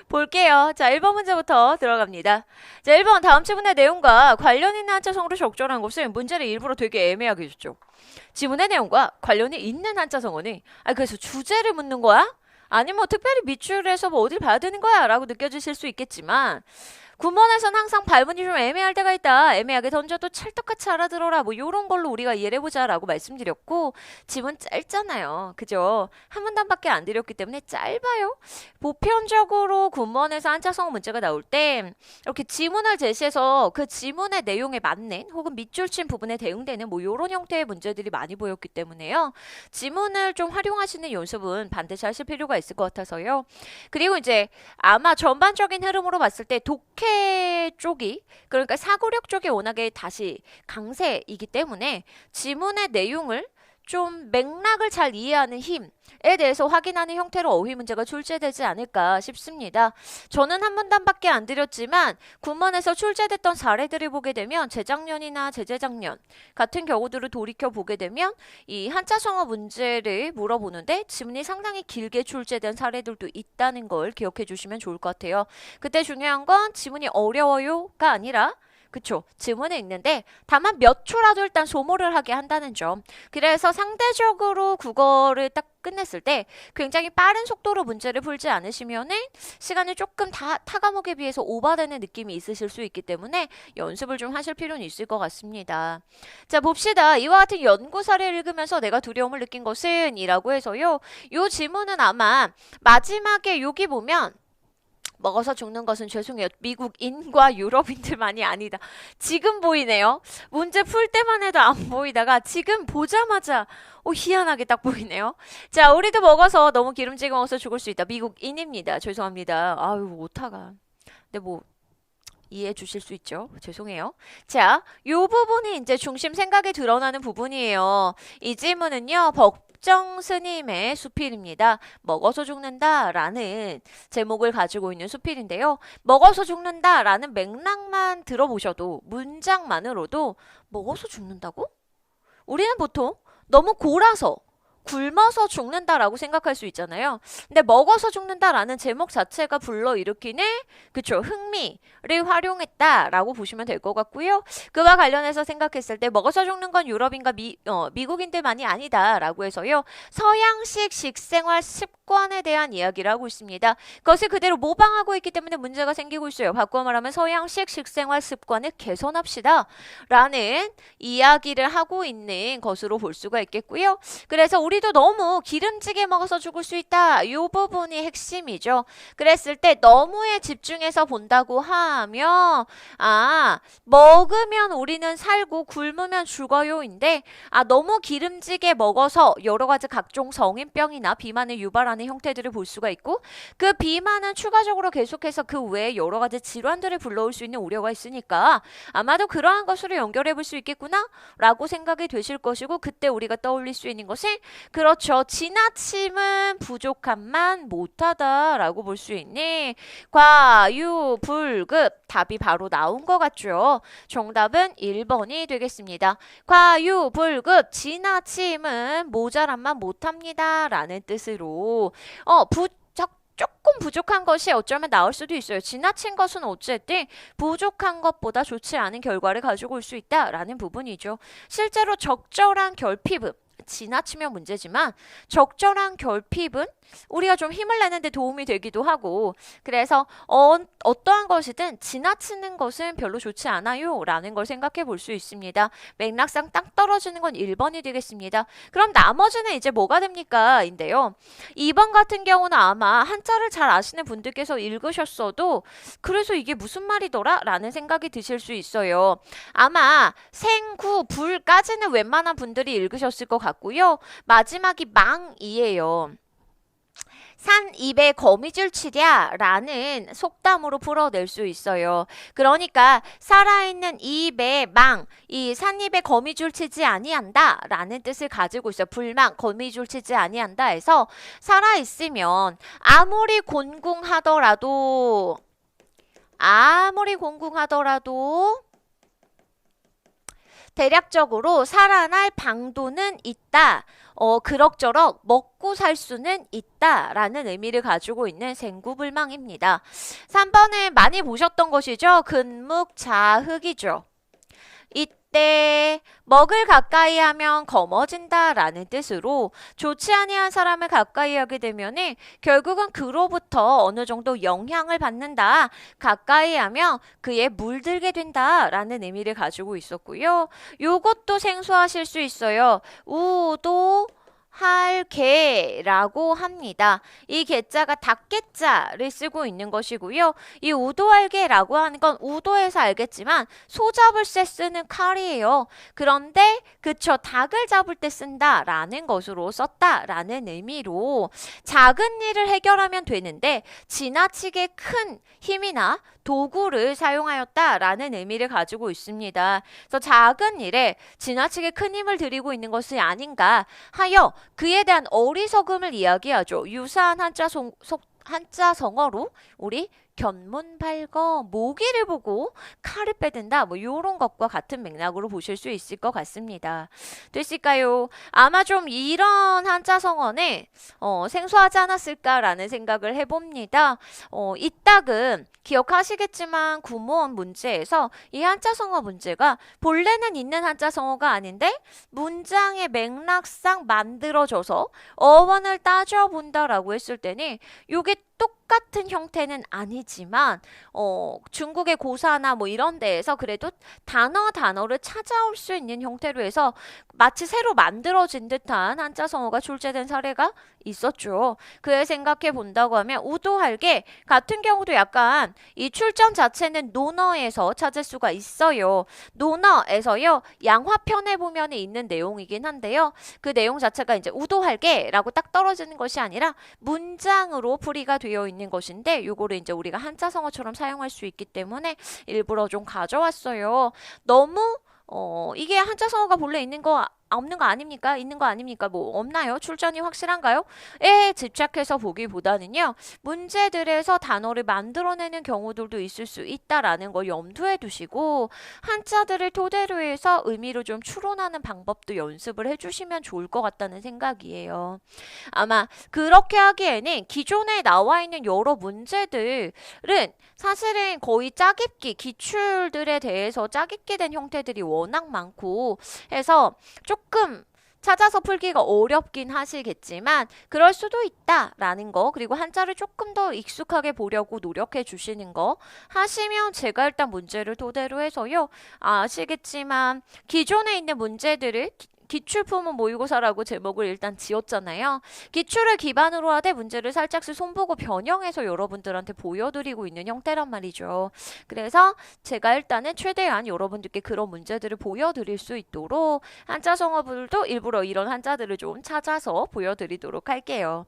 볼게요. 자, 1번 문제부터 들어갑니다. 자, 1번 다음 지문의 내용과 관련 있는 한자성어로 적절한 것은 문제를 일부러 되게 애매하게 줬죠. 지문의 내용과 관련이 있는 한자성어니 그래서 주제를 묻는 거야? 아니 뭐 특별히 밑줄에서 뭐 어딜 봐야 되는 거야? 라고 느껴지실 수 있겠지만 구문에선 항상 발문이 좀 애매할 때가 있다. 애매하게 던져도 찰떡같이 알아들어라. 뭐 요런 걸로 우리가 이해를 해보자 라고 말씀드렸고 지문 짧잖아요. 그죠? 한 문단밖에 안 드렸기 때문에 짧아요. 보편적으로 구문에서 한자성어 문제가 나올 때 이렇게 지문을 제시해서 그 지문의 내용에 맞는 혹은 밑줄 친 부분에 대응되는 뭐 요런 형태의 문제들이 많이 보였기 때문에요. 지문을 좀 활용하시는 연습은 반드시 하실 필요가 있을 것 같아서요. 그리고 이제 아마 전반적인 흐름으로 봤을 때 독해 쪽이 그러니까 사고력 쪽이 워낙에 다시 강세이기 때문에 지문의 내용을 좀 맥락을 잘 이해하는 힘에 대해서 확인하는 형태로 어휘 문제가 출제되지 않을까 싶습니다. 저는 한 문단밖에 안 드렸지만 군문에서 출제됐던 사례들을 보게 되면 재작년이나 재재작년 같은 경우들을 돌이켜 보게 되면 이 한자성어 문제를 물어보는데 지문이 상당히 길게 출제된 사례들도 있다는 걸 기억해 주시면 좋을 것 같아요. 그때 중요한 건 지문이 어려워요가 아니라 그쵸. 지문에 있는데 다만 몇 초라도 일단 소모를 하게 한다는 점. 그래서 상대적으로 국어를 딱 끝냈을 때 굉장히 빠른 속도로 문제를 풀지 않으시면은 시간이 조금 타 과목에 비해서 오버되는 느낌이 있으실 수 있기 때문에 연습을 좀 하실 필요는 있을 것 같습니다. 자, 봅시다. 이와 같은 연구 사례를 읽으면서 내가 두려움을 느낀 것은 이라고 해서요. 요 지문은 아마 마지막에 여기 보면 먹어서 죽는 것은 죄송해요. 미국인과 유럽인들만이 아니다. 지금 보이네요. 문제 풀 때만 해도 안 보이다가 지금 보자마자 희한하게 딱 보이네요. 자, 우리도 먹어서 너무 기름지게 먹어서 죽을 수 있다. 미국인입니다. 죄송합니다. 아유, 오타가. 근데 뭐 이해해 주실 수 있죠? 죄송해요. 자, 요 부분이 이제 중심 생각이 드러나는 부분이에요. 이 질문은요, 법정 스님의 수필입니다. 먹어서 죽는다 라는 제목을 가지고 있는 수필인데요. 먹어서 죽는다 라는 맥락만 들어보셔도, 문장만으로도 먹어서 죽는다고? 우리는 보통 너무 골아서 굶어서 죽는다라고 생각할 수 있잖아요. 근데 먹어서 죽는다라는 제목 자체가 불러일으키는 그쵸 흥미를 활용했다라고 보시면 될 것 같고요. 그와 관련해서 생각했을 때 먹어서 죽는 건 유럽인과 미국인들만이 아니다라고 해서요. 서양식 식생활 습관에 대한 이야기를 하고 있습니다. 그것을 그대로 모방하고 있기 때문에 문제가 생기고 있어요. 바꿔 말하면 서양식 식생활 습관을 개선합시다 라는 이야기를 하고 있는 것으로 볼 수가 있겠고요. 그래서 우리도 너무 기름지게 먹어서 죽을 수 있다. 이 부분이 핵심이죠. 그랬을 때 너무에 집중해서 본다고 하면 먹으면 우리는 살고 굶으면 죽어요인데 너무 기름지게 먹어서 여러 가지 각종 성인병이나 비만을 유발하는 형태들을 볼 수가 있고 그 비만은 추가적으로 계속해서 그 외에 여러 가지 질환들을 불러올 수 있는 우려가 있으니까 아마도 그러한 것으로 연결해 볼 수 있겠구나 라고 생각이 되실 것이고 그때 우리가 떠올릴 수 있는 것은 그렇죠. 지나침은 부족함만 못하다라고 볼 수 있니? 과유불급 답이 바로 나온 것 같죠. 정답은 1번이 되겠습니다. 과유불급 지나침은 모자람만 못합니다 라는 뜻으로 조금 부족한 것이 어쩌면 나올 수도 있어요. 지나친 것은 어쨌든 부족한 것보다 좋지 않은 결과를 가지고 올 수 있다라는 부분이죠. 실제로 적절한 결핍은 지나치면 문제지만 적절한 결핍은 우리가 좀 힘을 내는데 도움이 되기도 하고 그래서 어떠한 것이든 지나치는 것은 별로 좋지 않아요 라는 걸 생각해 볼 수 있습니다. 맥락상 딱 떨어지는 건 1번이 되겠습니다. 그럼 나머지는 이제 뭐가 됩니까? 인데요. 2번 같은 경우는 아마 한자를 잘 아시는 분들께서 읽으셨어도 그래서 이게 무슨 말이더라? 라는 생각이 드실 수 있어요. 아마 생구, 불까지는 웬만한 분들이 읽으셨을 것 같고요. 마지막이 망이에요. 산 입에 거미줄 치랴 라는 속담으로 풀어낼 수 있어요. 그러니까 살아있는 입에 이 산입에 거미줄 치지 아니한다 라는 뜻을 가지고 있어요. 불망, 거미줄 치지 아니한다 해서 살아있으면 아무리 곤궁하더라도 대략적으로 살아날 방도는 있다. 그럭저럭 먹고 살 수는 있다라는 의미를 가지고 있는 생구불망입니다. 3번에 많이 보셨던 것이죠. 근묵자흑이죠. 이때 먹을 가까이 하면 검어진다라는 뜻으로 좋지 아니한 사람을 가까이 하게 되면은 결국은 그로부터 어느 정도 영향을 받는다. 가까이 하면 그에 물들게 된다라는 의미를 가지고 있었고요. 요것도 생소하실 수 있어요. 우도 할 개라고 합니다. 이 개자가 닭개자를 쓰고 있는 것이고요. 이 우도할개라고 하는 건 우도에서 알겠지만 소 잡을 때 쓰는 칼이에요. 그런데 그쵸, 닭을 잡을 때 쓴다라는 것으로 썼다라는 의미로 작은 일을 해결하면 되는데 지나치게 큰 힘이나 도구를 사용하였다라는 의미를 가지고 있습니다. 그래서 작은 일에 지나치게 큰 힘을 들이고 있는 것이 아닌가 하여 그에 대한 어리석음을 이야기하죠. 유사한 한자 성어로 우리 견문발거 모기를 보고 칼을 빼든다 뭐 요런 것과 같은 맥락으로 보실 수 있을 것 같습니다. 됐을까요? 아마 좀 이런 한자성어는 생소하지 않았을까라는 생각을 해봅니다. 이따금 기억하시겠지만 구모원 문제에서 이 한자성어 문제가 본래는 있는 한자성어가 아닌데 문장의 맥락상 만들어져서 어원을 따져본다라고 했을 때는 요게 똑같은 형태는 아니지만 중국의 고사나 뭐 이런 데에서 그래도 단어를 찾아올 수 있는 형태로 해서 마치 새로 만들어진 듯한 한자성어가 출제된 사례가 있었죠. 그에 생각해 본다고 하면 우도할게 같은 경우도 약간 이 출전 자체는 논어에서 찾을 수가 있어요. 논어에서요. 양화편에 보면 있는 내용이긴 한데요. 그 내용 자체가 이제 우도할게라고 딱 떨어지는 것이 아니라 문장으로 풀이가 되어 있는 것인데 요거를 이제 우리가 한자성어처럼 사용할 수 있기 때문에 일부러 좀 가져왔어요. 너무 이게 한자성어가 본래 있는 거 없는 거 아닙니까? 있는 거 아닙니까? 뭐 없나요? 출전이 확실한가요? 에 집착해서 보기보다는요. 문제들에서 단어를 만들어내는 경우들도 있을 수 있다라는 걸 염두에 두시고 한자들을 토대로 해서 의미를 좀 추론하는 방법도 연습을 해주시면 좋을 것 같다는 생각이에요. 아마 그렇게 하기에는 기존에 나와 있는 여러 문제들은 사실은 거의 짜깁기, 기출들에 대해서 짜깁기 된 형태들이 워낙 많고 해서 조금 찾아서 풀기가 어렵긴 하시겠지만 그럴 수도 있다라는 거 그리고 한자를 조금 더 익숙하게 보려고 노력해 주시는 거 하시면 제가 일단 문제를 토대로 해서요. 아시겠지만 기존에 있는 문제들을 기출품은 모의고사라고 제목을 일단 지었잖아요. 기출을 기반으로 하되 문제를 살짝씩 손보고 변형해서 여러분들한테 보여드리고 있는 형태란 말이죠. 그래서 제가 일단은 최대한 여러분들께 그런 문제들을 보여드릴 수 있도록 한자성어들도 일부러 이런 한자들을 좀 찾아서 보여드리도록 할게요.